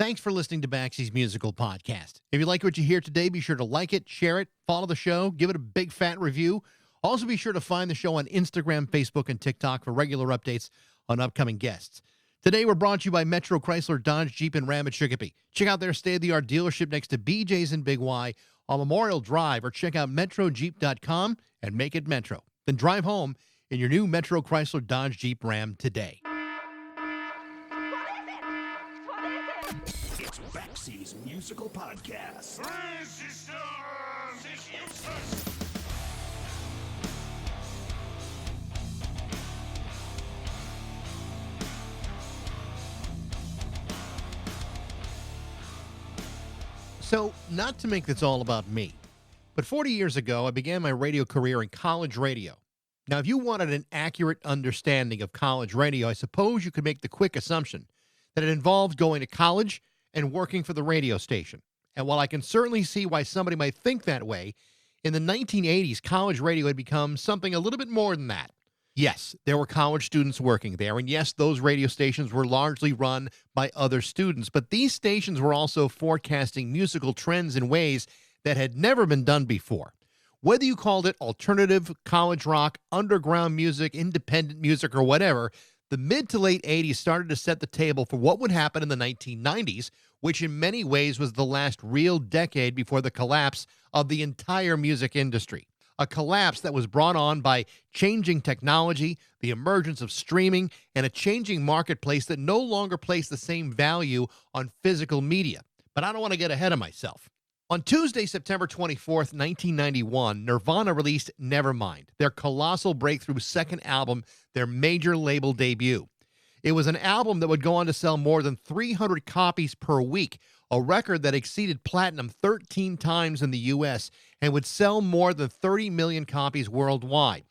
Thanks for listening to Baxie's Musical Podcast. If you like what you hear today, be sure to like it, share it, follow the show, give it a big fat review. Also, be sure to find the show on Instagram, Facebook, and TikTok for regular updates on upcoming guests. Today, we're brought to you by Metro Chrysler, Dodge, Jeep, and Ram at Chicopee. Check out their state-of-the-art dealership next to BJ's and Big Y on Memorial Drive, or check out MetroJeep.com and make it Metro. Then drive home in your new Metro Chrysler, Dodge, Jeep, Ram today. It's Baxie's Musical Podcast. Resistance is useless. So, not to make this all about me, but 40 years ago, I began my radio career in college radio. Now, if you wanted an accurate understanding of college radio, I suppose you could make the quick assumption that it involved going to college and working for the radio station. And while I can certainly see why somebody might think that way, in the 1980s, college radio had become something a little bit more than that. Yes, there were college students working there, and yes, those radio stations were largely run by other students, but these stations were also forecasting musical trends in ways that had never been done before. Whether you called it alternative, college rock, underground music, independent music, or whatever, the mid to late 80s started to set the table for what would happen in the 1990s, which in many ways was the last real decade before the collapse of the entire music industry. A collapse that was brought on by changing technology, the emergence of streaming, and a changing marketplace that no longer placed the same value on physical media. But I don't want to get ahead of myself. On Tuesday, September 24th, 1991, Nirvana released Nevermind, their colossal breakthrough second album, their major label debut. It was an album that would go on to sell more than 300 copies per week, a record that exceeded platinum 13 times in the U.S. and would sell more than 30 million copies worldwide.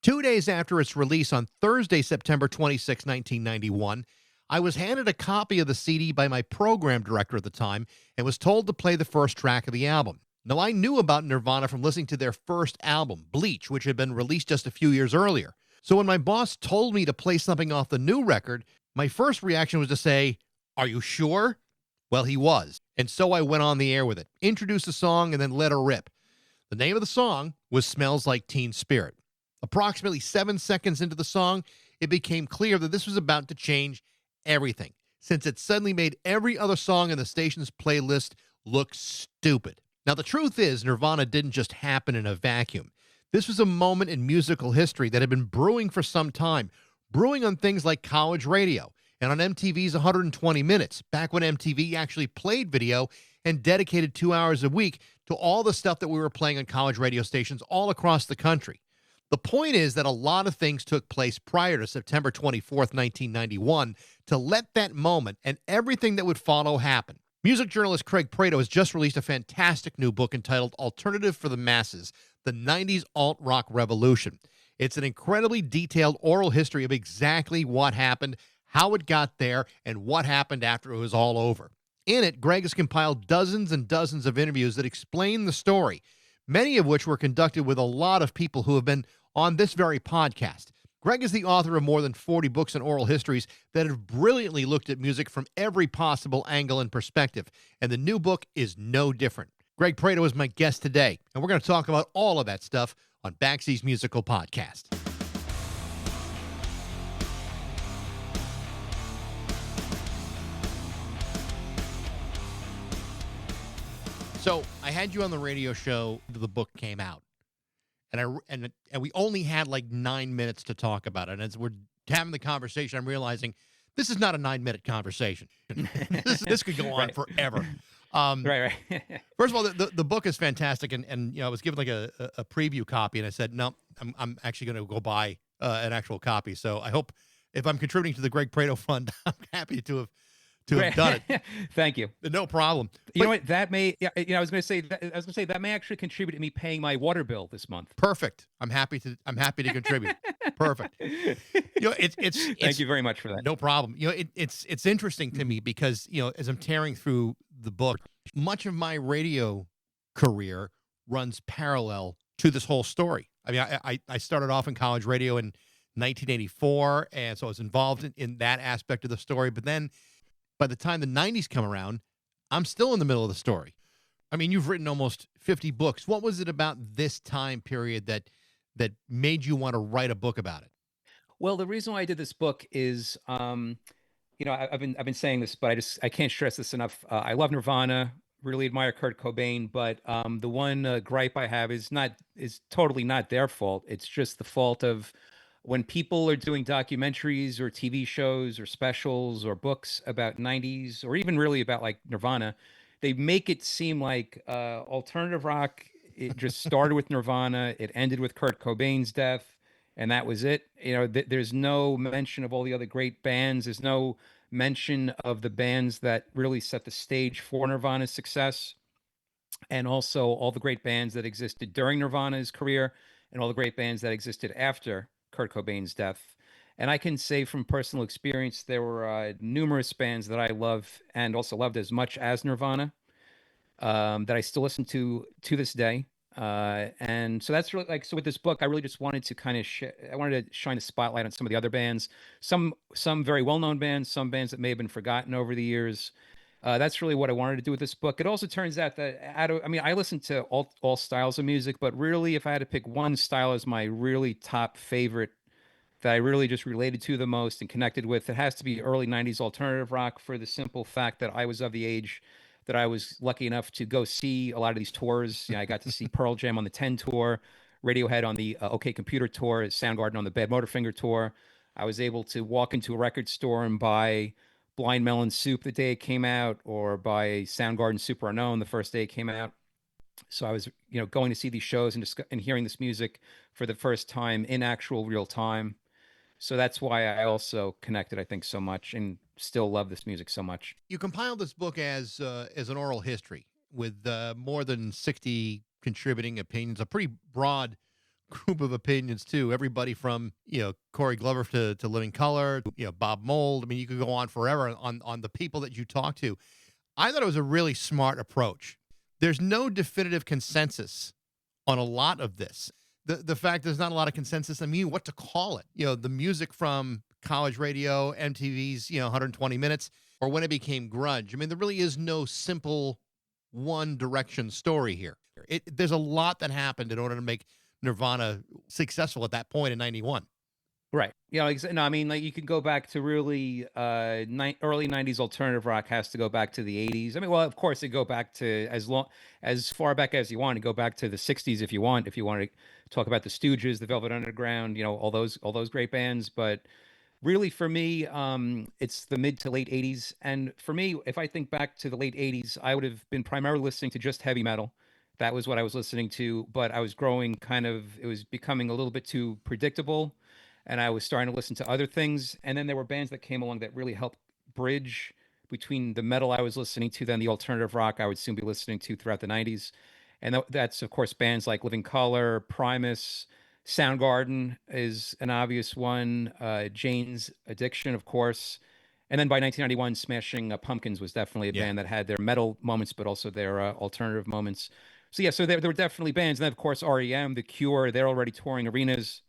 2 days after its release on Thursday, September 26, 1991, I was handed a copy of the CD by my program director at the time and was told to play the first track of the album. Now, I knew about Nirvana from listening to their first album, Bleach, which had been released just a few years earlier. So when my boss told me to play something off the new record, my first reaction was to say, "Are you sure?" Well, he was. And so I went on the air with it, introduced the song, and then let her rip. The name of the song was Smells Like Teen Spirit. Approximately 7 seconds into the song, it became clear that this was about to change everything, since it suddenly made every other song in the station's playlist look stupid. Now, the truth is, Nirvana didn't just happen in a vacuum. This was a moment in musical history that had been brewing for some time, brewing on things like college radio and on MTV's 120 Minutes, back when MTV actually played video and dedicated 2 hours a week to all the stuff that we were playing on college radio stations all across the country. The point is that a lot of things took place prior to September 24th, 1991, to let that moment and everything that would follow happen. Music journalist Greg Prato has just released a fantastic new book entitled Alternative for the Masses, the 90s Alt-Rock Revolution. It's an incredibly detailed oral history of exactly what happened, how it got there, and what happened after it was all over. In it, Greg has compiled dozens and dozens of interviews that explain the story, many of which were conducted with a lot of people who have been on this very podcast. Greg is the author of more than 40 books and oral histories that have brilliantly looked at music from every possible angle and perspective, and the new book is no different. Greg Prato is my guest today, and we're going to talk about all of that stuff on Baxie's Musical Podcast. So I had you on the radio show. The book came out, and we only had like 9 minutes to talk about it. And as we're having the conversation, I'm realizing this is not a 9-minute conversation. this could go on forever. Right. First of all, the book is fantastic, and I was given like a preview copy, and I said no, I'm actually going to go buy an actual copy. So I hope if I'm contributing to the Greg Prato Fund, I'm happy to have done it. Thank you. No problem. You know what? That may. Yeah. I was going to say. That may actually contribute to me paying my water bill this month. Perfect. I'm happy to contribute. Perfect. It's Thank you very much for that. No problem. It's interesting to me because as I'm tearing through the book, much of my radio career runs parallel to this whole story. I mean, I started off in college radio in 1984, and so I was involved in that aspect of the story. But By the time the 90s come around, I'm still in the middle of the story. I mean, you've written almost 50 books. What was it about this time period that made you want to write a book about it? Well, the reason why I did this book is, I've been saying this, but I can't stress this enough. I love Nirvana, really admire Kurt Cobain, but the one gripe I have is totally not their fault. It's just the fault of when people are doing documentaries or TV shows or specials or books about 90s or even really about like Nirvana, they make it seem like alternative rock. It just started with Nirvana, it ended with Kurt Cobain's death, and that was it. There's no mention of all the other great bands. There's no mention of the bands that really set the stage for Nirvana's success, and also all the great bands that existed during Nirvana's career, and all the great bands that existed after Kurt Cobain's death. And I can say from personal experience, there were numerous bands that I love and also loved as much as Nirvana, that I still listen to this day. And so that's really like, so with this book, I really just wanted to I wanted to shine a spotlight on some of the other bands, some very well-known bands, some bands that may have been forgotten over the years. That's really what I wanted to do with this book. It also turns out that I mean, I listen to all styles of music, but really, if I had to pick one style as my really top favorite that I really just related to the most and connected with, it has to be early 90s alternative rock, for the simple fact that I was of the age that I was lucky enough to go see a lot of these tours. I got to see Pearl Jam on the 10 tour, Radiohead on the OK Computer tour, Soundgarden on the Bad Motorfinger tour. I was able to walk into a record store and buy Blind Melon Soup the day it came out, or buy Soundgarden Super Unknown the first day it came out. So I was, going to see these shows and hearing this music for the first time in actual real time. So that's why I also connected, I think, so much and still love this music so much. You compiled this book as an oral history with more than 60 contributing opinions, a pretty broad group of opinions too. Everybody from Corey Glover to Living Color, Bob Mould. I mean, you could go on forever on the people that you talk to. I thought it was a really smart approach. There's no definitive consensus on a lot of this. The fact there's not a lot of consensus, I mean, what to call it? The music from college radio, MTV's, 120 minutes, or when it became grunge. I mean, there really is no simple one direction story here. There's a lot that happened in order to make Nirvana successful at that point in 91. Right. No, I mean, like, you can go back to really early 90s alternative rock has to go back to the 80s. I mean, well, of course, it go back to as far back as you want to go back to the 60s if you want to talk about the Stooges, the Velvet Underground, all those great bands. But really, for me, it's the mid to late 80s. And for me, if I think back to the late 80s, I would have been primarily listening to just heavy metal. That was what I was listening to. But I was growing it was becoming a little bit too predictable. And I was starting to listen to other things. And then there were bands that came along that really helped bridge between the metal I was listening to, then the alternative rock I would soon be listening to throughout the 90s. And that's, of course, bands like Living Color, Primus, Soundgarden is an obvious one, Jane's Addiction, of course. And then by 1991, Smashing Pumpkins was definitely a band that had their metal moments, but also their alternative moments. So, yeah, so there were definitely bands. And then, of course, REM, The Cure, they're already touring arenas.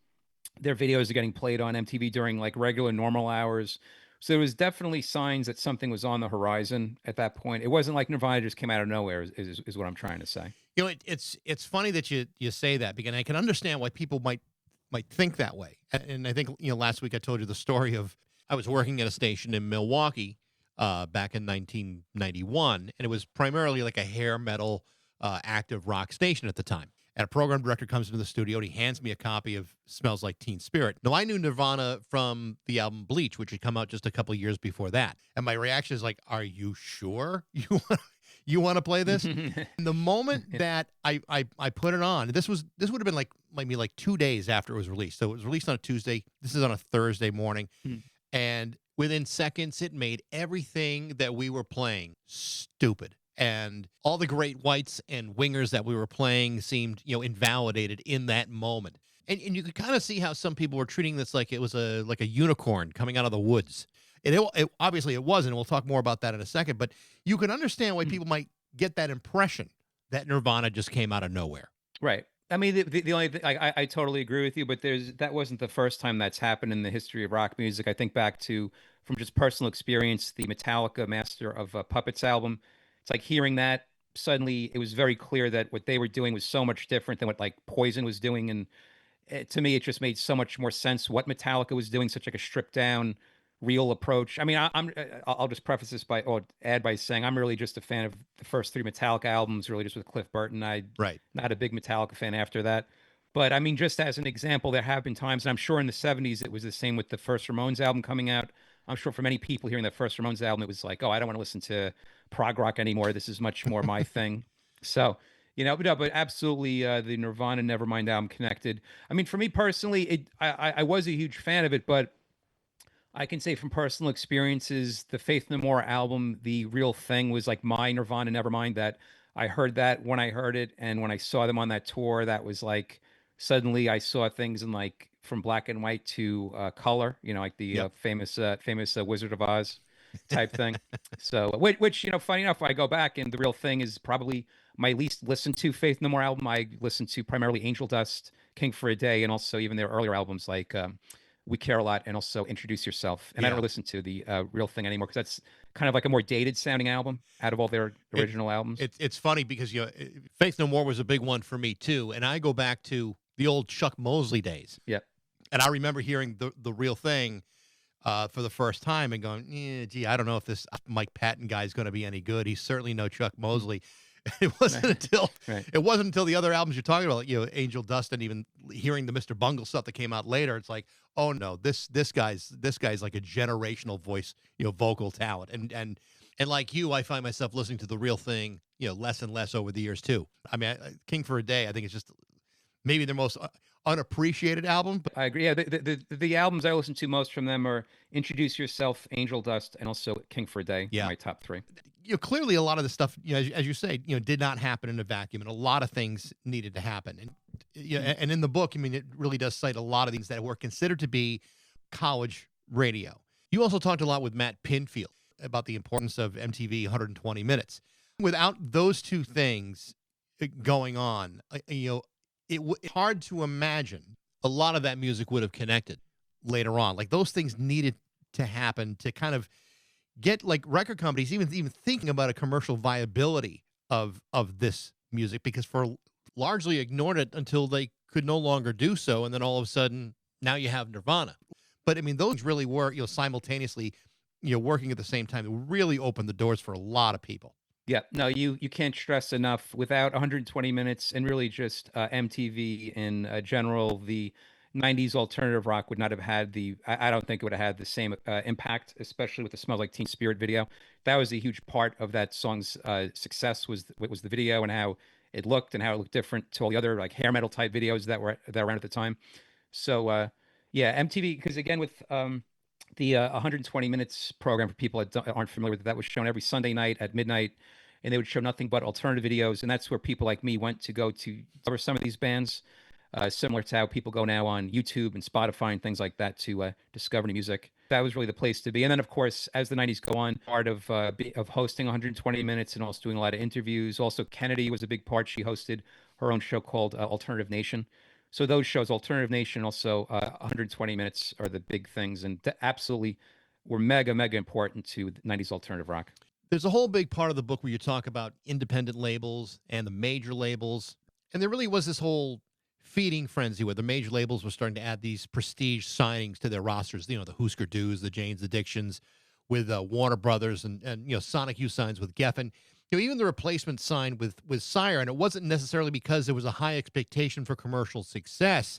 Their videos are getting played on MTV during like regular normal hours. So there was definitely signs that something was on the horizon at that point. It wasn't like Nirvana just came out of nowhere is what I'm trying to say. It's funny that you say that, because I can understand why people might think that way. And I think, last week I told you the story of I was working at a station in Milwaukee back in 1991, and it was primarily like a hair metal active rock station at the time. And a program director comes into the studio and he hands me a copy of Smells Like Teen Spirit. Now, I knew Nirvana from the album Bleach, which had come out just a couple years before that. And my reaction is like, are you sure you want to play this? And the moment that I put it on, this would have been maybe like 2 days after it was released. So it was released on a Tuesday. This is on a Thursday morning. And within seconds, it made everything that we were playing stupid. And all the great whites and wingers that we were playing seemed, invalidated in that moment. And you could kind of see how some people were treating this like it was a unicorn coming out of the woods. It obviously it wasn't. We'll talk more about that in a second. But you can understand why people might get that impression that Nirvana just came out of nowhere. Right. I mean, the only thing, I totally agree with you, but that wasn't the first time that's happened in the history of rock music. I think back to from just personal experience, the Metallica Master of Puppets album. It's like hearing that suddenly it was very clear that what they were doing was so much different than what like Poison was doing, and to me, it just made so much more sense what Metallica was doing, such like a stripped down, real approach. I mean, I'll just preface this by or add by saying I'm really just a fan of the first three Metallica albums, really just with Cliff Burton. I Right. not a big Metallica fan after that. But I mean, just as an example, there have been times, and I'm sure in the 70s it was the same with the first Ramones album coming out. I'm sure for many people hearing that first Ramones album, it was like, oh, I don't want to listen to prog rock anymore. This is much more my thing. So, but absolutely, the Nirvana Nevermind album connected. I mean, for me personally, I was a huge fan of it, but I can say from personal experiences, the Faith No More album, The Real Thing, was like my Nirvana Nevermind. That I heard that when I heard it, and when I saw them on that tour, that was like suddenly I saw things in like from black and white to color. Like the Yep. famous Wizard of Oz type thing. So, which funny enough, I go back and The Real Thing is probably my least listened to Faith No More album. I listened to primarily Angel Dust, King for a Day, and also even their earlier albums like We Care a Lot and also Introduce Yourself. And I Yeah. don't listen to the Real Thing anymore because that's kind of like a more dated sounding album out of all their original albums. It's funny because Faith No More was a big one for me too, and I go back to the old Chuck Mosley days. Yeah. And I remember hearing the Real Thing for the first time and going, gee, I don't know if this Mike Patton guy is going to be any good. He's certainly no Chuck Mosley. It wasn't until Right. it wasn't until the other albums you're talking about, Angel Dust, and even hearing the Mr. Bungle stuff that came out later, it's like, oh no, this guy's like a generational voice, vocal talent. And like you, I find myself listening to the Real Thing, less and less over the years too. I mean, King for a Day, I think it's just maybe their most unappreciated album. But I agree. Yeah, the albums I listen to most from them are Introduce Yourself, Angel Dust, and also King for a Day. Yeah. My top three. Clearly a lot of the stuff, as you say, did not happen in a vacuum, and a lot of things needed to happen. And and in the book, I mean, it really does cite a lot of things that were considered to be college radio. You also talked a lot with Matt Pinfield about the importance of MTV 120 Minutes. Without those two things going on, it's hard to imagine a lot of that music would have connected later on. Like those things needed to happen to kind of get like record companies even thinking about a commercial viability of this music, because for largely ignored it until they could no longer do so, and then all of a sudden now you have Nirvana. But I mean, those really were simultaneously working at the same time. It really opened the doors for a lot of people. Yeah, no, you can't stress enough. Without 120 Minutes and really just MTV in general, the 90s alternative rock would not have had I don't think it would have had the same impact, especially with the Smells Like Teen Spirit video. That was a huge part of that song's success was the video and how it looked different to all the other like hair metal type videos that were around at the time. So yeah, MTV, because again with the 120 Minutes program, for people that aren't familiar with it, that was shown every Sunday night at midnight, and they would show nothing but alternative videos, and that's where people like me went to go to discover some of these bands, similar to how people go now on YouTube and Spotify and things like that to discover new music. That was really the place to be. And then, of course, as the 90s go on, part of hosting 120 Minutes and also doing a lot of interviews. Also, Kennedy was a big part. She hosted her own show called Alternative Nation. So those shows, Alternative Nation, also 120 Minutes, are the big things, and absolutely were mega important to 90s alternative rock. There's a whole big part of the book where you talk about independent labels and the major labels, and there really was this whole feeding frenzy where the major labels were starting to add these prestige signings to their rosters. The Husker Du's, the Jane's Addictions, with Warner Brothers, and Sonic Youth signs with Geffen. Even the Replacement signed with Sire, and it wasn't necessarily because there was a high expectation for commercial success,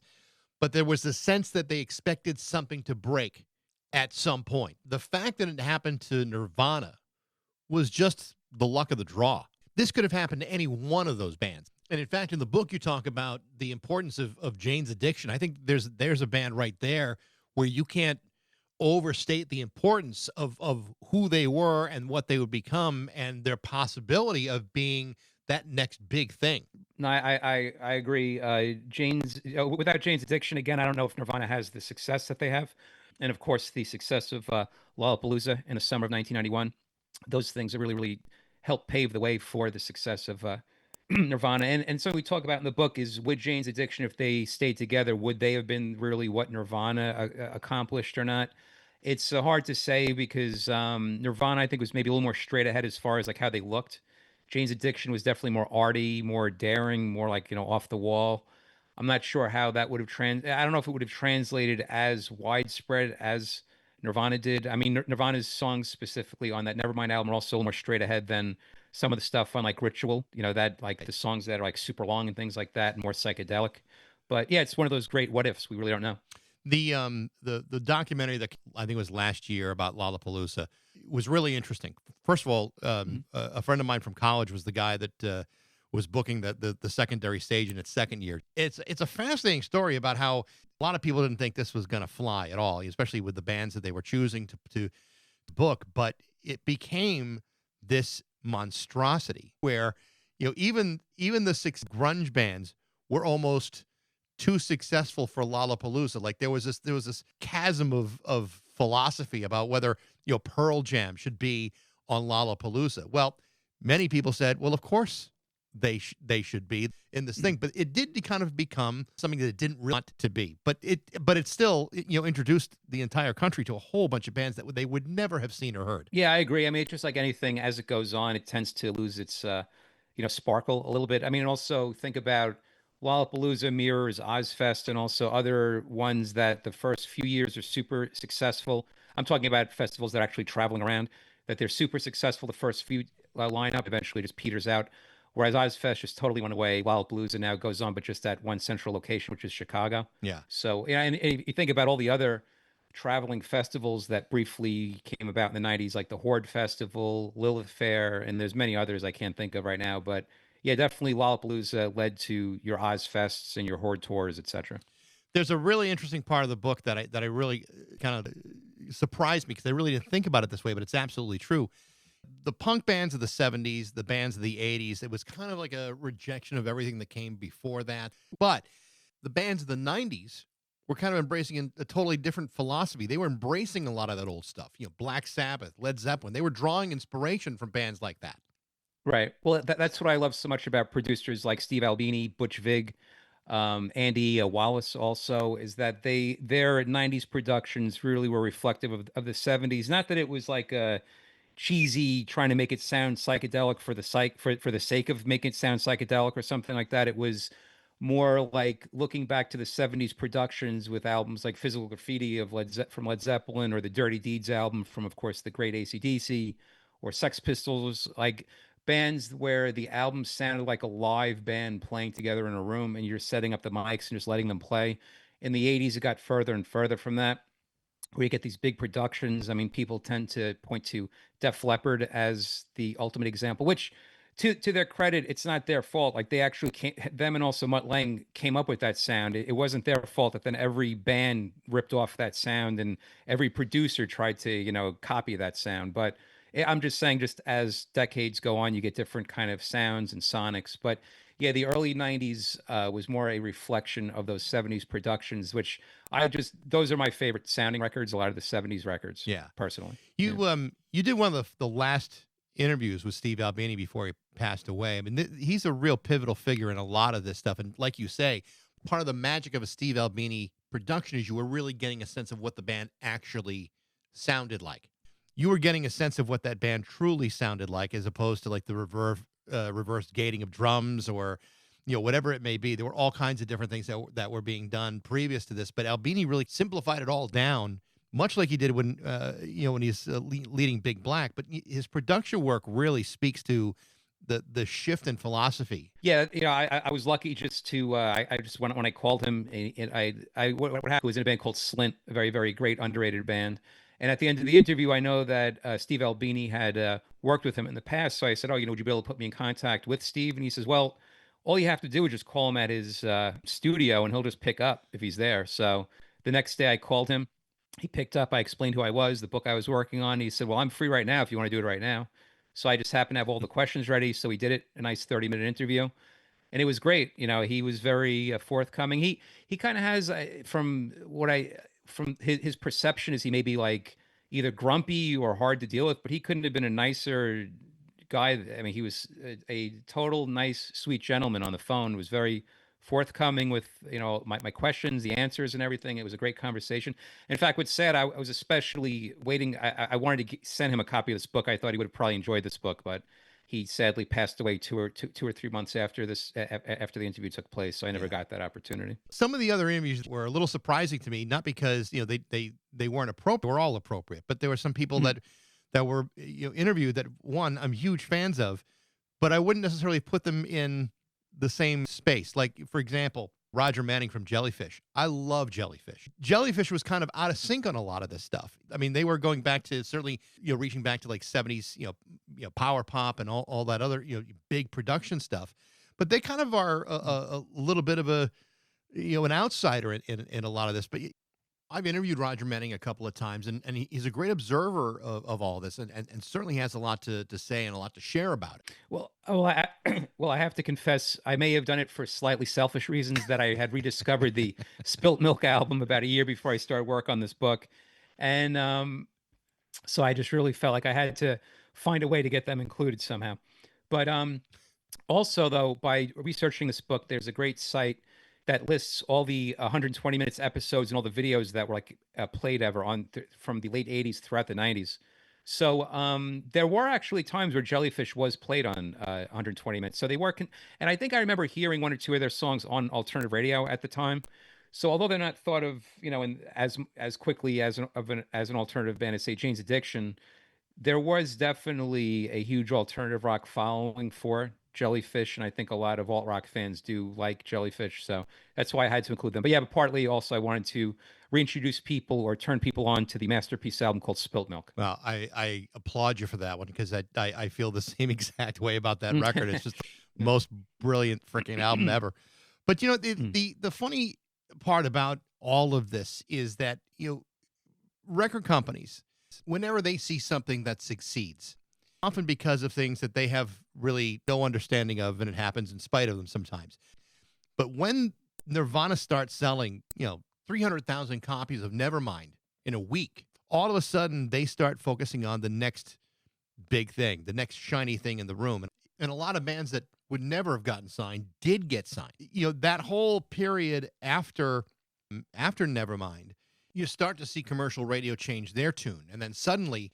but there was the sense that they expected something to break at some point. The fact that it happened to Nirvana was just the luck of the draw. This could have happened to any one of those bands. And in fact, in the book, you talk about the importance of Jane's Addiction. I think there's a band right there where you can't overstate the importance of who they were and what they would become and their possibility of being that next big thing. No, I agree. Without Jane's Addiction, again, I don't know if Nirvana has the success that they have. And of course, the success of Lollapalooza in the summer of 1991. Those things that really helped pave the way for the success of Nirvana. And so we talk about in the book is, with Jane's Addiction, if they stayed together, would they have been really what Nirvana accomplished or not? It's hard to say because Nirvana, I think, was maybe a little more straight ahead as far as like how they looked. Jane's Addiction was definitely more arty, more daring, more like, off the wall. I'm not sure how that would have I don't know if it would have translated as widespread as Nirvana did. I mean, Nirvana's songs specifically on that Nevermind album are also a little more straight ahead than some of the stuff on like Ritual, that like the songs that are like super long and things like that, more psychedelic. But yeah, it's one of those great what ifs. We really don't know. The documentary that I think was last year about Lollapalooza was really interesting. First of all, Mhm. a friend of mine from college was the guy that was booking the secondary stage in its second year. It's a fascinating story about how a lot of people didn't think this was going to fly at all, especially with the bands that they were choosing to book. But it became this monstrosity where even the six grunge bands were almost too successful for Lollapalooza. Like there was this chasm of philosophy about whether Pearl Jam should be on Lollapalooza. Well, many people said, well, of course they should be in this thing, but it did kind of become something that it didn't really want to be. But it still introduced the entire country to a whole bunch of bands that they would never have seen or heard. Yeah, I agree. I mean, it's just like anything, as it goes on, it tends to lose its, sparkle a little bit. I mean, also think about Lollapalooza mirrors Ozfest and also other ones that the first few years are super successful. I'm talking about festivals that are actually traveling around, that they're super successful the first few lineup, eventually just peters out. Whereas Ozfest just totally went away. Lollapalooza now goes on, but just at one central location, which is Chicago. Yeah. So, yeah, and you think about all the other traveling festivals that briefly came about in the 90's, like the Horde Festival, Lilith Fair, and there's many others I can't think of right now. But yeah, definitely Lollapalooza led to your Ozfests and your Horde tours, etc. There's a really interesting part of the book that I really kind of surprised me because I really didn't think about it this way, but it's absolutely true. The punk bands of the 70s, the bands of the 80s, it was kind of like a rejection of everything that came before that. But the bands of the 90s were kind of embracing a totally different philosophy. They were embracing a lot of that old stuff, Black Sabbath, Led Zeppelin. They were drawing inspiration from bands like that. Right. Well, that's what I love so much about producers like Steve Albini, Butch Vig, Andy Wallace also, is that their 90's productions really were reflective of the 70's. Not that it was like a cheesy trying to make it sound psychedelic for the for the sake of making it sound psychedelic or something like that. It was more like looking back to the 70's productions with albums like Physical Graffiti of from Led Zeppelin, or the Dirty Deeds album from, of course, the great AC/DC, or Sex Pistols, like bands where the album sounded like a live band playing together in a room and you're setting up the mics and just letting them play. In the 80's, it got further and further from that, where you get these big productions. I mean, people tend to point to Def Leppard as the ultimate example, which, to their credit, it's not their fault. Like, they actually them and also Mutt Lange came up with that sound. It wasn't their fault that then every band ripped off that sound and every producer tried to, copy that sound. But I'm just saying, just as decades go on, you get different kind of sounds and sonics. But yeah, the early 90's was more a reflection of those 70's productions, which those are my favorite sounding records, a lot of the 70's records, Yeah. personally. Yeah. You did one of the last interviews with Steve Albini before he passed away. I mean, he's a real pivotal figure in a lot of this stuff. And like you say, part of the magic of a Steve Albini production is you were really getting a sense of what the band actually sounded like. You were getting a sense of what that band truly sounded like, as opposed to like the reverse gating of drums, or whatever it may be. There were all kinds of different things that were being done previous to this, but Albini really simplified it all down, much like he did when when he's leading Big Black. But his production work really speaks to the shift in philosophy. Yeah, I was lucky just to I just when I called him, and what happened was in a band called Slint, a very, very great underrated band. And at the end of the interview, I know that Steve Albini had worked with him in the past. So I said, "Oh, would you be able to put me in contact with Steve?" And he says, "Well, all you have to do is just call him at his studio, and he'll just pick up if he's there." So the next day, I called him. He picked up. I explained who I was, the book I was working on. He said, "Well, I'm free right now if you want to do it right now." So I just happened to have all the questions ready. So we did it, a nice 30-minute interview, and it was great. He was very forthcoming. He kind of has, from his perception, is he may be like either grumpy or hard to deal with, but he couldn't have been a nicer guy. I mean, he was a total nice, sweet gentleman on the phone. Was very forthcoming with, my questions, the answers, and everything. It was a great conversation. In fact, what's sad, I was especially waiting. I wanted to send him a copy of this book. I thought he would have probably enjoyed this book, but he sadly passed away two or 3 months after after the interview took place. So I never got that opportunity. Some of the other interviews were a little surprising to me, not because they weren't appropriate. They were all appropriate, but there were some people that were interviewed that, one, I'm huge fans of, but I wouldn't necessarily put them in the same space. Like, for example, Roger Manning from Jellyfish. I love Jellyfish. Jellyfish was kind of out of sync on a lot of this stuff. I mean, they were going back to certainly, reaching back to like 70s, power pop and all that other, big production stuff. But they kind of are a little bit of a, an outsider in a lot of this. But I've interviewed Roger Manning a couple of times, and he's a great observer of all this, and certainly has a lot to say and a lot to share about it. Well, I have to confess, I may have done it for slightly selfish reasons, that I had rediscovered the Spilt Milk album about a year before I started work on this book. And so I just really felt like I had to find a way to get them included somehow. But also, though, by researching this book, there's a great site that lists all the 120 minutes episodes and all the videos that were like played ever on from the late 80s throughout the 90s. So there were actually times where Jellyfish was played on 120 minutes. So they were, and I think I remember hearing one or two of their songs on alternative radio at the time. So although they're not thought of, in as quickly as an alternative band as, say, Jane's Addiction, there was definitely a huge alternative rock following for Jellyfish, and I think a lot of alt rock fans do like Jellyfish, so that's why I had to include them. But yeah, but partly also I wanted to reintroduce people or turn people on to the masterpiece album called Spilt Milk. Well, I applaud you for that one, because I feel the same exact way about that record. It's just the most brilliant freaking album ever. But the funny part about all of this is that record companies, whenever they see something that succeeds, often because of things that they have really no understanding of, and it happens in spite of them sometimes. But when Nirvana starts selling, 300,000 copies of Nevermind in a week, all of a sudden they start focusing on the next big thing, the next shiny thing in the room. And a lot of bands that would never have gotten signed did get signed. That whole period after Nevermind, you start to see commercial radio change their tune. And then suddenly,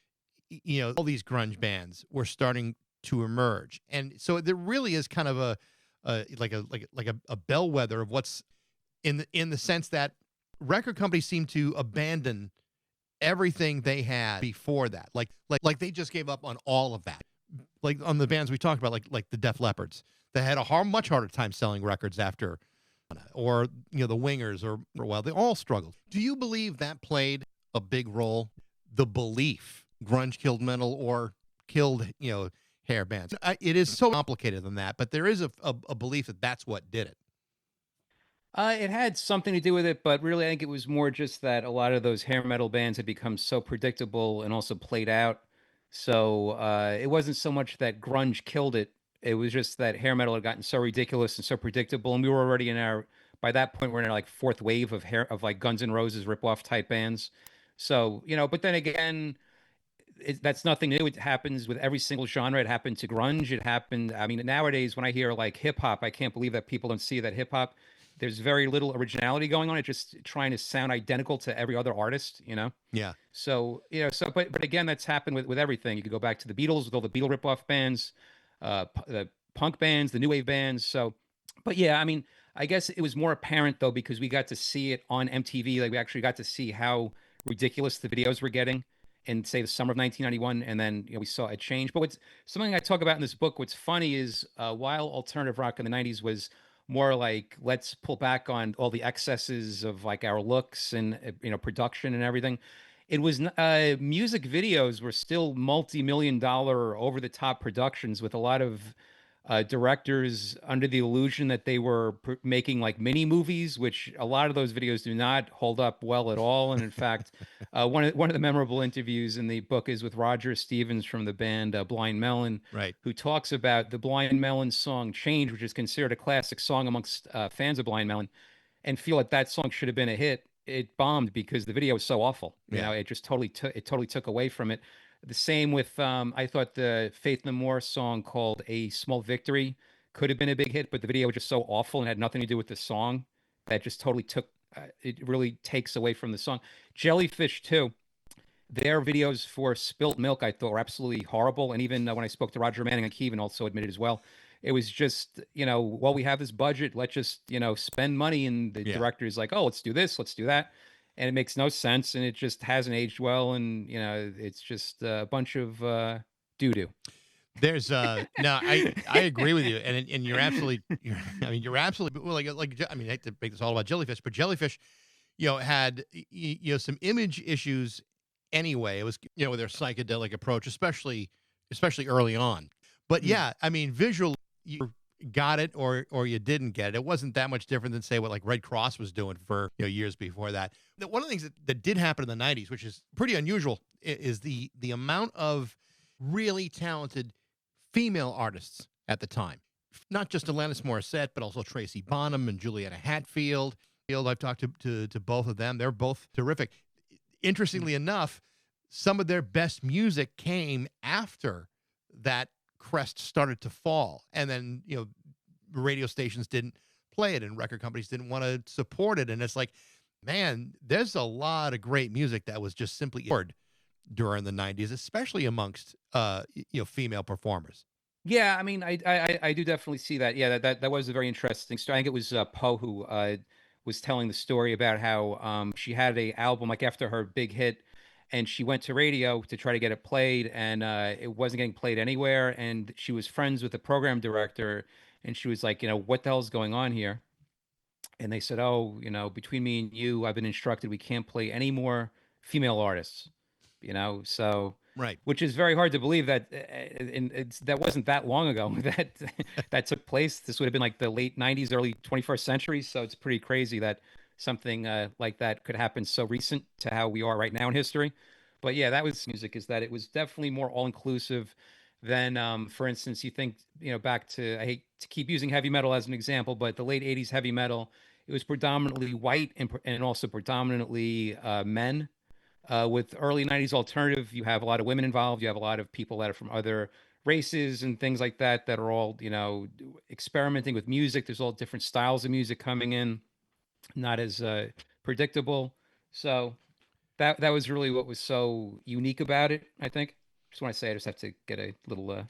all these grunge bands were starting to emerge. And so there really is kind of a bellwether of what's in the sense that record companies seem to abandon everything they had before that. Like they just gave up on all of that. Like on the bands we talked about, like the Def Leppards, that had a much harder time selling records after, or the Wingers, or well, they all struggled. Do you believe that played a big role? The belief grunge killed metal or killed, hair bands. It is so complicated than that, but there is a belief that that's what did it. It had something to do with it, but really I think it was more just that a lot of those hair metal bands had become so predictable and also played out. So it wasn't so much that grunge killed it. It was just that hair metal had gotten so ridiculous and so predictable. And we were already by that point, we're in our like fourth wave of like Guns N' Roses ripoff type bands. So, but then again, that's nothing new. It happens with every single genre. It happened to grunge. It happened. I mean, nowadays when I hear like hip hop, I can't believe that people don't see that hip hop, there's very little originality going on. It's just trying to sound identical to every other artist, Yeah. So, but again, that's happened with everything. You could go back to the Beatles with all the Beatle ripoff bands, the punk bands, the new wave bands. So, but yeah, I mean, I guess it was more apparent though, because we got to see it on MTV. Like we actually got to see how ridiculous the videos were getting in, say, the summer of 1991, and then we saw a change. But what's something I talk about in this book, what's funny is while alternative rock in the 90s was more like, let's pull back on all the excesses of like our looks and production and everything, it was music videos were still multi-million-dollar over-the-top productions with a lot of directors under the illusion that they were making like mini movies, which a lot of those videos do not hold up well at all. And in fact, one of the memorable interviews in the book is with Roger Stevens from the band Blind Melon, right, who talks about the Blind Melon song "Change," which is considered a classic song amongst fans of Blind Melon, and feel that that song should have been a hit. It bombed because the video was so awful. It just totally took away from it. The same with I thought the Faith No More song called "A Small Victory" could have been a big hit, but the video was just so awful and had nothing to do with the song that just totally took. It really takes away from the song. Jellyfish too. Their videos for Spilt Milk, I thought, were absolutely horrible. And even when I spoke to Roger Manning, like he even also admitted as well, it was just, well, we have this budget, let's just, spend money. And the director is like, oh, let's do this, let's do that. And it makes no sense. And it just hasn't aged well. And, it's just a bunch of doo-doo. There's no, I agree with you, and you're absolutely, you're absolutely, well, I mean, I hate to make this all about Jellyfish, but Jellyfish, had some image issues anyway. It was, with their psychedelic approach, especially early on. But yeah, I mean, visually, you got it or you didn't get it. It wasn't that much different than say what like Red Cross was doing for years before that. One of the things that did happen in the 90s, which is pretty unusual, is the amount of really talented female artists at the time. Not just Alanis Morissette, but also Tracy Bonham and Juliana Hatfield. I've talked to both of them. They're both terrific. Interestingly enough, some of their best music came after that crest started to fall. And then, radio stations didn't play it and record companies didn't want to support it. And it's like, man, there's a lot of great music that was just simply ignored during the 90s, especially amongst female performers. Yeah, I mean, I do definitely see that. Yeah, that was a very interesting story. I think it was Poe who was telling the story about how she had a album like after her big hit, and she went to radio to try to get it played, and it wasn't getting played anywhere. And she was friends with the program director, and she was like, what the hell's going on here? And they said, oh, between me and you, I've been instructed we can't play any more female artists, so. Right. Which is very hard to believe that that wasn't that long ago that that took place. This would have been like the late 90s, early 21st century. So it's pretty crazy that something like that could happen so recent to how we are right now in history. But yeah, that was music, is that it was definitely more all-inclusive than, for instance, you think, back to, I hate to keep using heavy metal as an example, but the late 80s heavy metal, it was predominantly white and also predominantly men. With early 90s alternative, you have a lot of women involved. You have a lot of people that are from other races and things like that that are all, experimenting with music. There's all different styles of music coming in, not as predictable. So that was really what was so unique about it, I think. Just want to say, I just have to get a little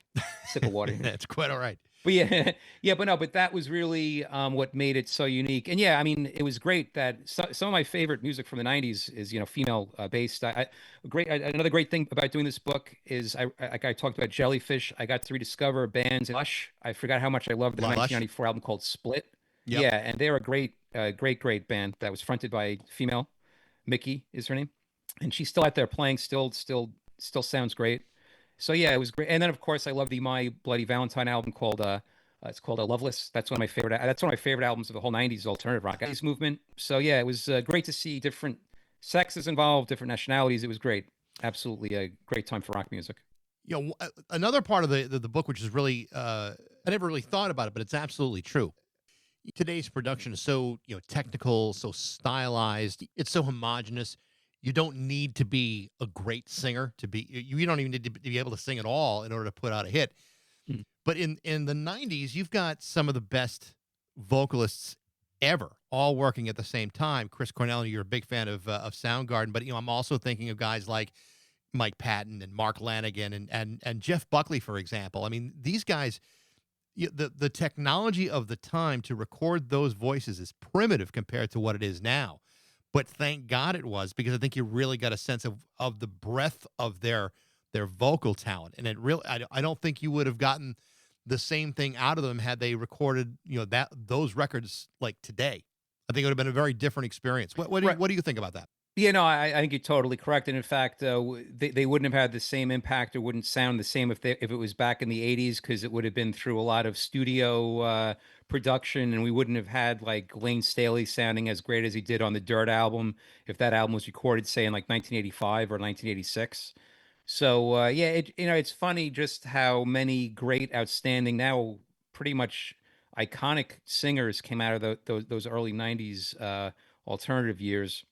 sip of water here. That's quite all right. But yeah, yeah, but that was really what made it so unique. And yeah, I mean, it was great that some of my favorite music from the 90s is, female based. Another great thing about doing this book is like I talked about Jellyfish. I got to rediscover bands. Lush. I forgot how much I loved the 1994 album called Split. Yep. Yeah, and they're a great band that was fronted by a female. Mickey is her name, and she's still out there playing. Still sounds great. So yeah, it was great. And then of course I love the My Bloody Valentine album called it's called Loveless. That's one of my favorite albums of the whole 90s alternative rock movement. So yeah, it was great to see different sexes involved, different nationalities. It was great. Absolutely a great time for rock music. Another part of the book, which is really I never really thought about it, but it's absolutely true. Today's production is so technical, so stylized, it's so homogenous. You don't need to be a great singer to be. You don't even need to be able to sing at all in order to put out a hit. Mm. But in the 90s, you've got some of the best vocalists ever, all working at the same time. Chris Cornell, you're a big fan of Soundgarden, but I'm also thinking of guys like Mike Patton and Mark Lanigan and Jeff Buckley, for example. I mean, these guys, the technology of the time to record those voices is primitive compared to what it is now. But thank God it was, because I think you really got a sense of the breadth of their vocal talent. And it really, I don't think you would have gotten the same thing out of them had they recorded, those records like today. I think it would have been a very different experience. What do you think about that? Yeah, no, I think you're totally correct. And in fact, they wouldn't have had the same impact or wouldn't sound the same if it was back in the 80s, because it would have been through a lot of studio production, and we wouldn't have had like Lane Staley sounding as great as he did on the Dirt album if that album was recorded, say, in like 1985 or 1986. So yeah, it's funny just how many great, outstanding, now pretty much iconic singers came out of those early 90s alternative years.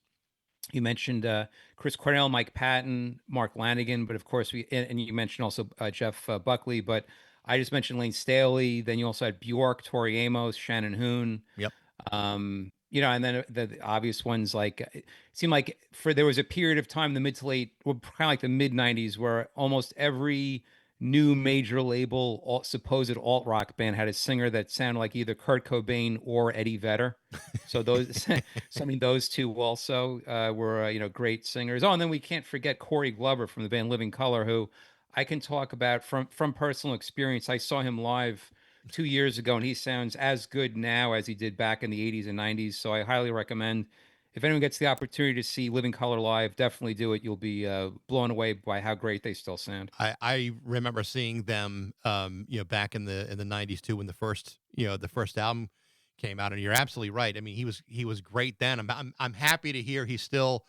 You mentioned Chris Cornell, Mike Patton, Mark Lanigan, but of course and you mentioned also Jeff Buckley. But I just mentioned Lane Staley. Then you also had Bjork, Tori Amos, Shannon Hoon. Yep. And then the obvious ones like it seemed like there was a period of time, the mid to late, well, kind of like the mid '90s, where almost every new major label, supposed alt rock band had a singer that sounded like either Kurt Cobain or Eddie Vedder. So those, so I mean, those two also were great singers. Oh, and then we can't forget Corey Glover from the band Living Color, who I can talk about from personal experience. I saw him live 2 years ago, and he sounds as good now as he did back in the '80s and '90s. So I highly recommend, if anyone gets the opportunity to see Living Color live, definitely do it. You'll be blown away by how great they still sound. I remember seeing them, back in the '90s too, when the first album came out. And you're absolutely right. I mean, he was great then. I'm happy to hear he's still,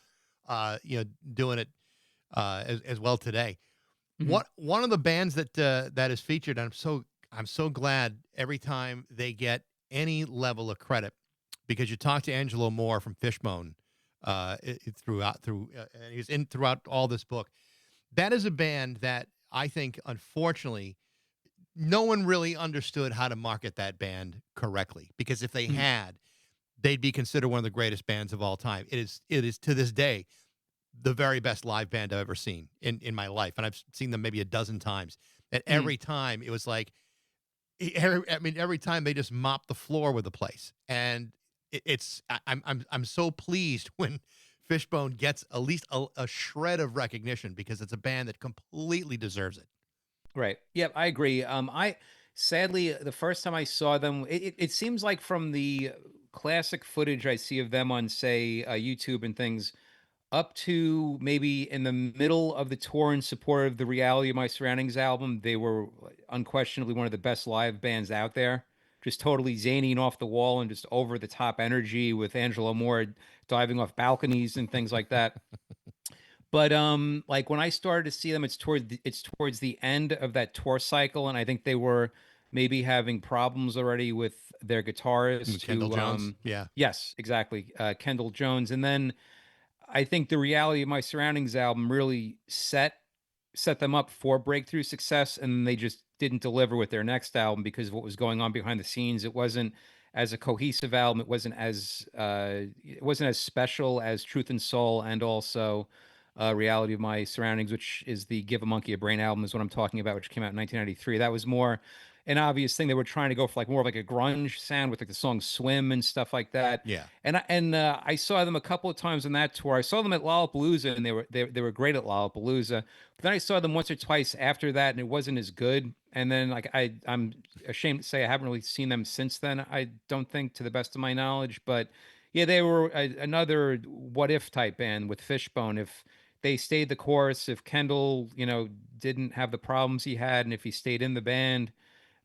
doing it as well today. Mhm. One of the bands that is featured, and I'm so glad every time they get any level of credit, because you talk to Angelo Moore from Fishbone and he's in throughout all this book. That is a band that I think, unfortunately, no one really understood how to market that band correctly. Because if they Mhm. had, they'd be considered one of the greatest bands of all time. It is to this day the very best live band I've ever seen in my life, and I've seen them maybe a dozen times. And Mhm. every time it was like, every time they just mop the floor with the place, and I'm so pleased when Fishbone gets at least a shred of recognition, because it's a band that completely deserves it. Right. Yep, I agree. I sadly the first time I saw them, it seems like from the classic footage I see of them on, say, YouTube and things, up to maybe in the middle of the tour in support of the Reality of My Surroundings album, they were unquestionably one of the best live bands out there. Just totally zany and off the wall and just over the top energy, with Angelo Moore diving off balconies and things like that. But like when I started to see them, it's towards the end of that tour cycle, and I think they were maybe having problems already with their guitarist, Kendall who Jones, yeah. yes, exactly, Kendall Jones. And then I think the Reality of My Surroundings album really set them up for breakthrough success, and they just didn't deliver with their next album because of what was going on behind the scenes. It wasn't as a cohesive album. It wasn't as special as Truth and Soul, and also Reality of My Surroundings, which is the Give a Monkey a Brain album, is what I'm talking about, which came out in 1993. That was more an obvious thing. They were trying to go for like more of like a grunge sound with like the song Swim and stuff like that. Yeah. And I saw them a couple of times on that tour. I saw them at Lollapalooza, and they were great at Lollapalooza. But then I saw them once or twice after that, and it wasn't as good. And then like I'm ashamed to say I haven't really seen them since then. I don't think, to the best of my knowledge. But yeah, they were another what if type band with Fishbone. If they stayed the course, if Kendall, didn't have the problems he had, and if he stayed in the band,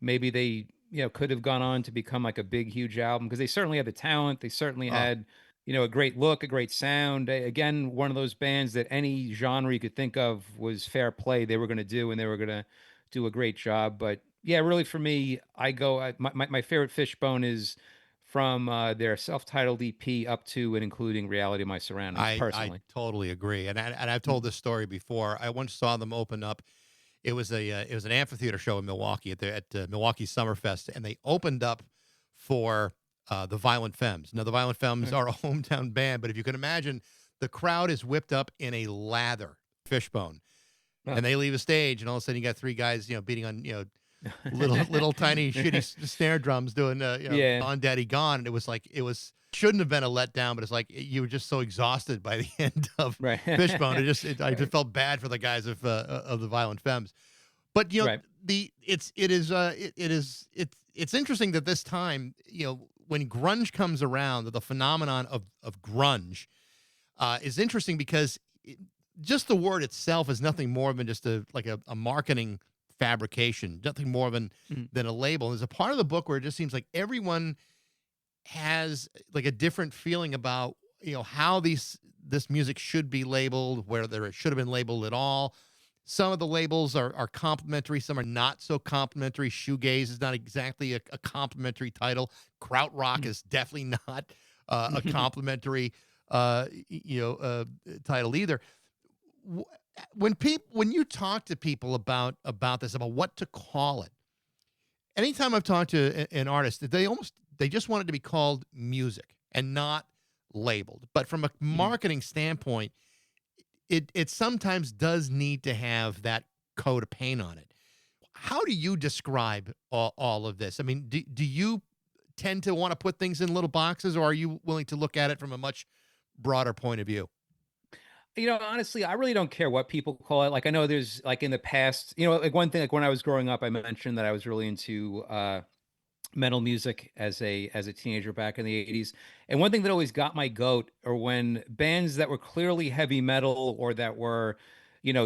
maybe they, could have gone on to become like a big, huge album, because they certainly had the talent. They certainly Oh, had, a great look, a great sound. Again, one of those bands that any genre you could think of was fair play. They were going to do, and they were going to do a great job. But yeah, really for me, my favorite Fishbone is from their self-titled EP up to and including Reality of My Surroundings, I personally. totally agree, and I've told Mhm. this story before. I once saw them open up. It was an amphitheater show in Milwaukee at Milwaukee Summerfest, and they opened up for the Violent Femmes. Now, the Violent Femmes Okay. are a hometown band, but if you can imagine, the crowd is whipped up in a lather. Fishbone, Oh. and they leave a stage, and all of a sudden you got three guys, beating on, little tiny shitty snare drums doing, Yeah. "Gone Daddy Gone," and it was shouldn't have been a letdown, but it's like you were just so exhausted by the end of Right. Fishbone. I just Right. felt bad for the guys of the Violent Femmes. But Right. it's interesting that this time, when grunge comes around, that the phenomenon of grunge is interesting, because just the word itself is nothing more than just a marketing fabrication, nothing more Mhm. than a label. There's a part of the book where it just seems like everyone has like a different feeling about, how this music should be labeled, whether it should have been labeled at all. Some of the labels are complimentary, some are not so complimentary. Shoegaze is not exactly a complimentary title. Krautrock Mhm. is definitely not a complimentary title either. When you talk to people about this, about what to call it, anytime I've talked to an artist, they just want it to be called music and not labeled. But from a Mhm. marketing standpoint, it sometimes does need to have that coat of paint on it. How do you describe all of this? I mean, do you tend to want to put things in little boxes, or are you willing to look at it from a much broader point of view? Honestly, I really don't care what people call it. Like I know there's like in the past, like one thing, like when I was growing up, I mentioned that I was really into metal music as a teenager back in the 80s. And one thing that always got my goat are when bands that were clearly heavy metal or that were,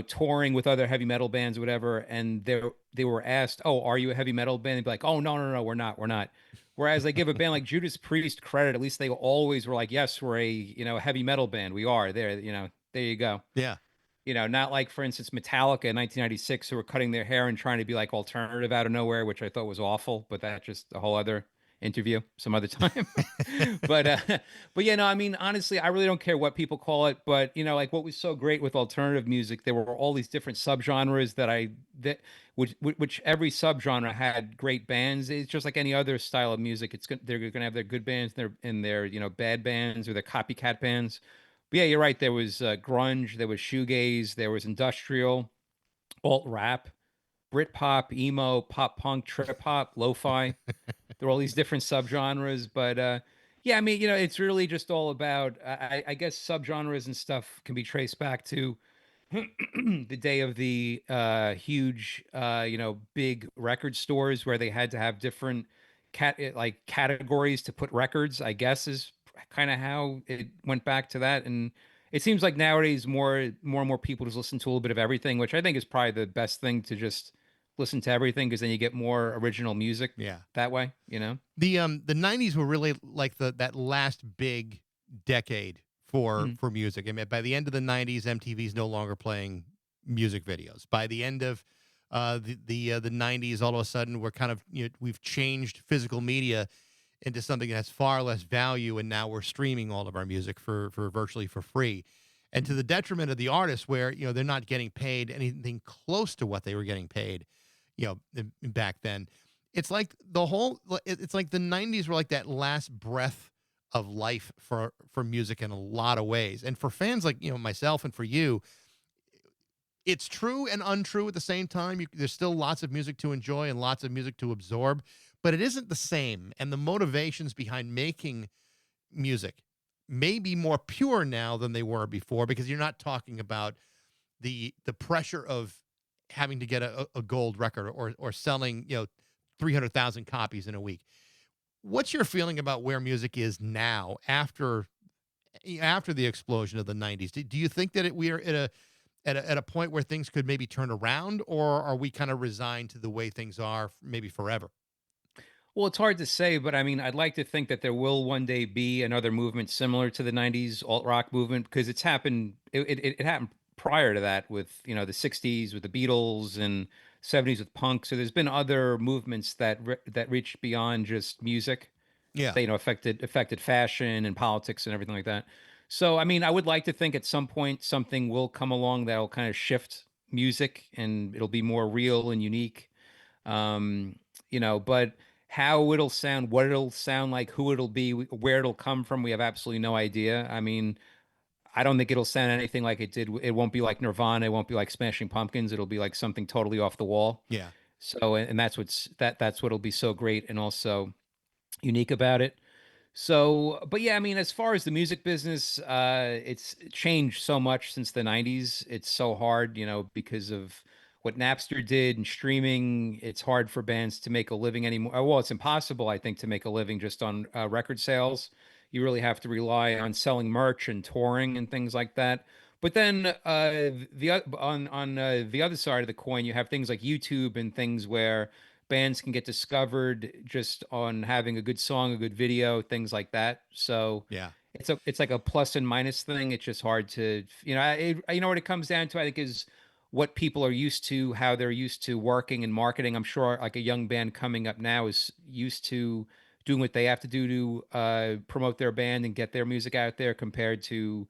touring with other heavy metal bands or whatever, and they were asked, "Oh, are you a heavy metal band?" They'd be like, "Oh, no, no, no, we're not. We're not." Whereas they give a band like Judas Priest credit, at least they always were like, "Yes, we're a, heavy metal band. We are." There you go. Yeah. Not like, for instance, Metallica in 1996, who were cutting their hair and trying to be like alternative out of nowhere, which I thought was awful, but that's just a whole other interview some other time. but but yeah, no, I mean, honestly, I really don't care what people call it, but like what was so great with alternative music, there were all these different subgenres which every subgenre had great bands. It's just like any other style of music. They're going to have their good bands and their bad bands or their copycat bands. But yeah, you're right. There was grunge, there was shoegaze, there was industrial, alt rap, Britpop, emo, pop punk, trip hop, lo-fi. There are all these different subgenres, but yeah, I mean, it's really just all about. I guess subgenres and stuff can be traced back to the day of the huge, big record stores where they had to have different like categories to put records. I guess is kind of how it went back to that, and it seems like nowadays more and more people just listen to a little bit of everything, which I think is probably the best thing to just listen to everything because then you get more original music Yeah. that way. The 90s were really like that last big decade for Mhm. music. I mean, by the end of the 90s, MTV's no longer playing music videos. By the end of the 90s, all of a sudden we're kind of we've changed physical media into something that has far less value, and now we're streaming all of our music for virtually for free. And to the detriment of the artists, where they're not getting paid anything close to what they were getting paid, back then. It's like the 90s were like that last breath of life for music in a lot of ways. And for fans like, myself and for you, it's true and untrue at the same time. There's still lots of music to enjoy and lots of music to absorb, but it isn't the same. And the motivations behind making music may be more pure now than they were before, because you're not talking about the pressure of having to get a gold record or selling 300,000 copies in a week. What's your feeling about where music is now after the explosion of the 90s? Do you think that we are at a point where things could maybe turn around, or are we kind of resigned to the way things are maybe forever? Well, it's hard to say, but I mean, I'd like to think that there will one day be another movement similar to the 90s alt rock movement because it's happened. It happened prior to that with, the 60s with the Beatles and 70s with punk. So there's been other movements that reached beyond just music Yeah. that, affected fashion and politics and everything like that. So, I mean, I would like to think at some point something will come along that'll kind of shift music and it'll be more real and unique. But how it'll sound, what it'll sound like, who it'll be, where it'll come from, we have absolutely no idea. I mean, I don't think it'll sound anything like it did. It won't be like Nirvana. It won't be like Smashing Pumpkins. It'll be like something totally off the wall. Yeah. So, and that's what'll be so great and also unique about it. So, but yeah, I mean, as far as the music business, it's changed so much since the 90s. It's so hard, because of what Napster did and streaming. It's hard for bands to make a living anymore. Well, it's impossible, I think, to make a living just on record sales. You really have to rely on selling merch and touring and things like that. But then on the other side of the coin, you have things like YouTube and things where bands can get discovered just on having a good song, a good video, things like that. So Yeah. it's like a plus and minus thing. It's just hard to what it comes down to. I think is what people are used to, how they're used to working and marketing. I'm sure like a young band coming up now is used to doing what they have to do to promote their band and get their music out there compared to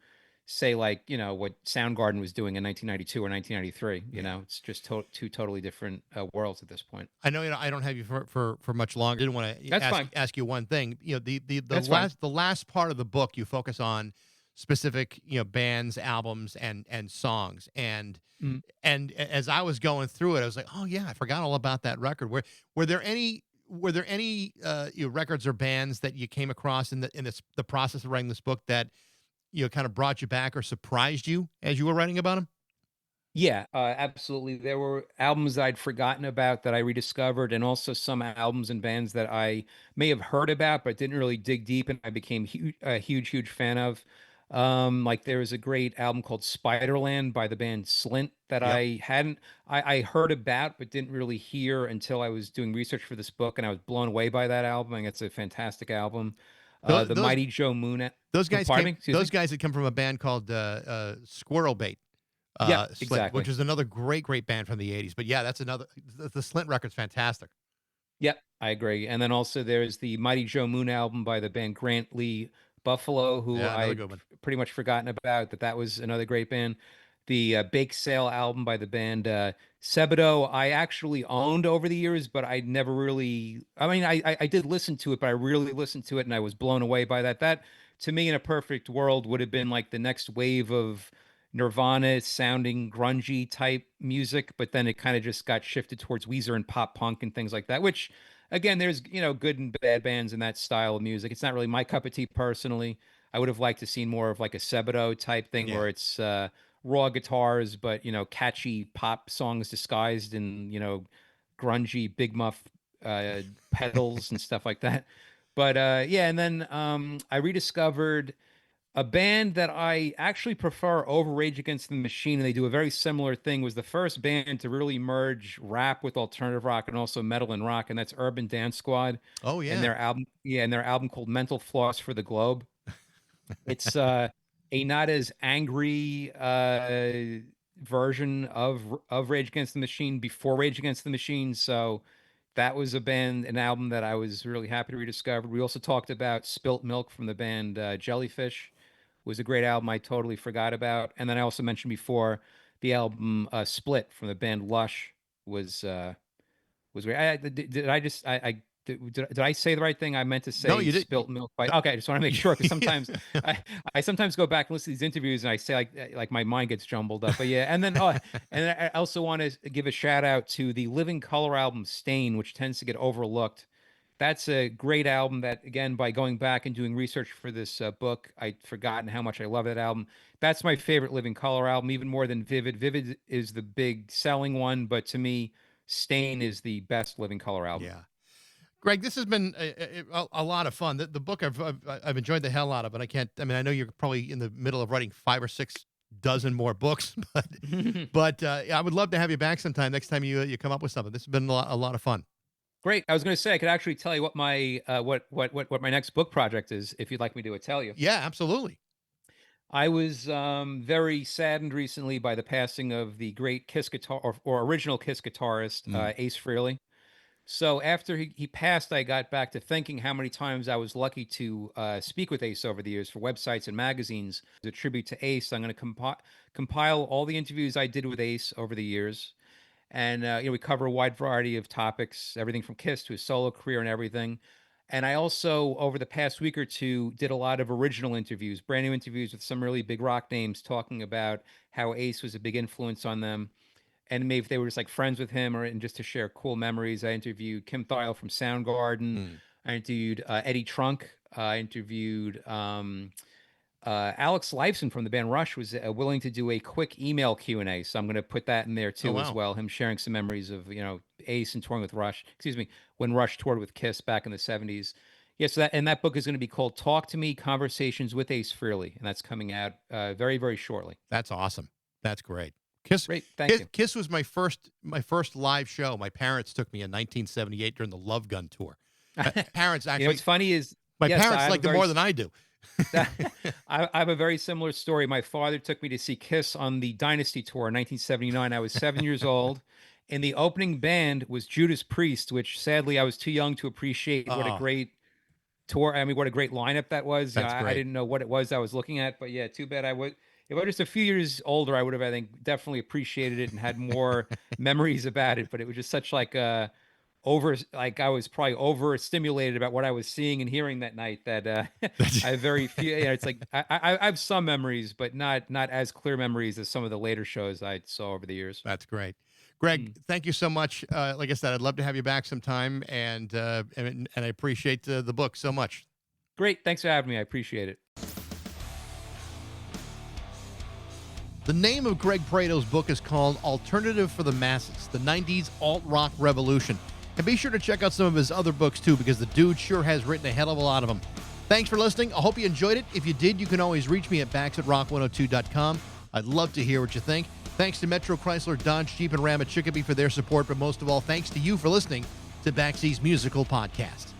say like, what Soundgarden was doing in 1992 or 1993. Yeah. It's just two totally different worlds at this point. I know, I don't have you for much longer. I didn't want to That's fine. ask you one thing. The That's fine. last part of the book you focus on specific bands, albums, and songs. Mm. And as I was going through it, I was like, oh yeah, I forgot all about that record. Were there any records or bands that you came across in the process of writing this book that kind of brought you back or surprised you as you were writing about them? Yeah, absolutely. There were albums that I'd forgotten about that I rediscovered, and also some albums and bands that I may have heard about but didn't really dig deep, and I became a huge fan of. Like there was a great album called Spiderland by the band Slint that Yep. I heard about but didn't really hear until I was doing research for this book, and I was blown away by that album. I think it's a fantastic album. Those The those, Mighty Joe Moon. those guys Pardon came. me. Excuse me. Those guys had come from a band called Squirrel Bait. Yep, Slint, which exactly. is another great band from the '80s. But yeah, that's another. The Slint record's fantastic. Yep, I agree. And then also there's the Mighty Joe Moon album by the band Grant Lee Buffalo, who Yeah, another I good one. pretty much forgotten about. That was another great band. The Bake Sale album by the band Sebado, I actually owned over the years, but I never really. I mean, I did listen to it, but I really listened to it, and I was blown away by that. That to me, in a perfect world, would have been like the next wave of Nirvana sounding grungy type music, but then it kind of just got shifted towards Weezer and pop punk and things like that, which again, there's, good and bad bands in that style of music. It's not really my cup of tea personally. I would have liked to see more of like a Sebado type thing Yeah. where it's raw guitars, but, catchy pop songs disguised in, grungy big muff pedals and stuff like that. But yeah, and then I rediscovered a band that I actually prefer over Rage Against the Machine, and they do a very similar thing. Was the first band to really merge rap with alternative rock and also metal and rock, and that's Urban Dance Squad Oh and yeah. their album called Mental Floss for the Globe. It's a not as angry version of Rage Against the Machine before Rage Against the Machine. So that was an album that I was really happy to rediscover. We also talked about Spilt Milk from the band Jellyfish. Was a great album I totally forgot about. And then I also mentioned before the album Split from the band Lush was was great. Did I just did I say the right thing? I meant to No, say you did. spilt milk. Okay, I just want to make sure because Yeah. sometimes I sometimes go back and listen to these interviews and I say like my mind gets jumbled up. But yeah, and then and I also want to give a shout out to the Living Color album Stain, which tends to get overlooked. That's a great album that, again, by going back and doing research for this book, I'd forgotten how much I love that album. That's my favorite Living Color album, even more than Vivid. Vivid is the big selling one, but to me, Stain is the best Living Color album. Yeah. Greg, this has been a lot of fun. The book I've enjoyed the hell out of it. I can't. I mean, I know you're probably in the middle of writing 5 or 6 dozen more books, but I would love to have you back sometime next time you come up with something. This has been a lot of fun. Great. I was going to say I could actually tell you what my what my next book project is if you'd like me to tell you. Yeah, absolutely. I was very saddened recently by the passing of the great Kiss guitar or original Kiss guitarist Mm. Ace Frehley. So after he passed, I got back to thinking how many times I was lucky to speak with Ace over the years for websites and magazines. As a tribute to Ace, I'm going to compile all the interviews I did with Ace over the years. And we cover a wide variety of topics, everything from Kiss to his solo career and everything. And I also, over the past week or two, did a lot of original interviews, brand new interviews with some really big rock names, talking about how Ace was a big influence on them, and maybe if they were just like friends with him, or and just to share cool memories. I interviewed Kim Thayil from Soundgarden. Mm. I interviewed Eddie Trunk. I interviewed Alex Lifeson from the band Rush was willing to do a quick email Q&A. So I'm going to put that in there Oh too as wow. well. Him sharing some memories of, Ace and touring with Rush. Excuse me, when Rush toured with Kiss back in the 70s. Yeah, so that book is going to be called Talk to Me: Conversations with Ace Frehley, and that's coming out very, very shortly. That's awesome. That's great. Kiss, Great, thank Kiss, you. Kiss was my first live show. My parents took me in 1978 during the Love Gun tour. My parents actually, What's funny is, my yes, parents liked it more than I do. I have a very similar story. My father took me to see Kiss on the Dynasty tour in 1979. I was 7 years old, and the opening band was Judas Priest, which sadly I was too young to appreciate what a Oh, great tour. I mean, what a great lineup that was. that's I great. didn't know what it was I was looking at, but yeah, too bad I would. if I was just a few years older, I would have, I think, definitely appreciated it and had more memories about it. But it was just such like a like I was probably overstimulated about what I was seeing and hearing that night that I have very few. It's like I have some memories, but not as clear memories as some of the later shows I saw over the years. That's great. Greg, thank you so much. Like I said, I'd love to have you back sometime, and I appreciate the book so much. Great. Thanks for having me. I appreciate it. The name of Greg Prato's book is called Alternative for the Masses, the 90s alt-rock revolution. And be sure to check out some of his other books, too, because the dude sure has written a hell of a lot of them. Thanks for listening. I hope you enjoyed it. If you did, you can always reach me at bax@rock102.com. I'd love to hear what you think. Thanks to Metro Chrysler, Dodge, Jeep, and Ram at Chicopee for their support, but most of all, thanks to you for listening to Baxie's Musical Podcast.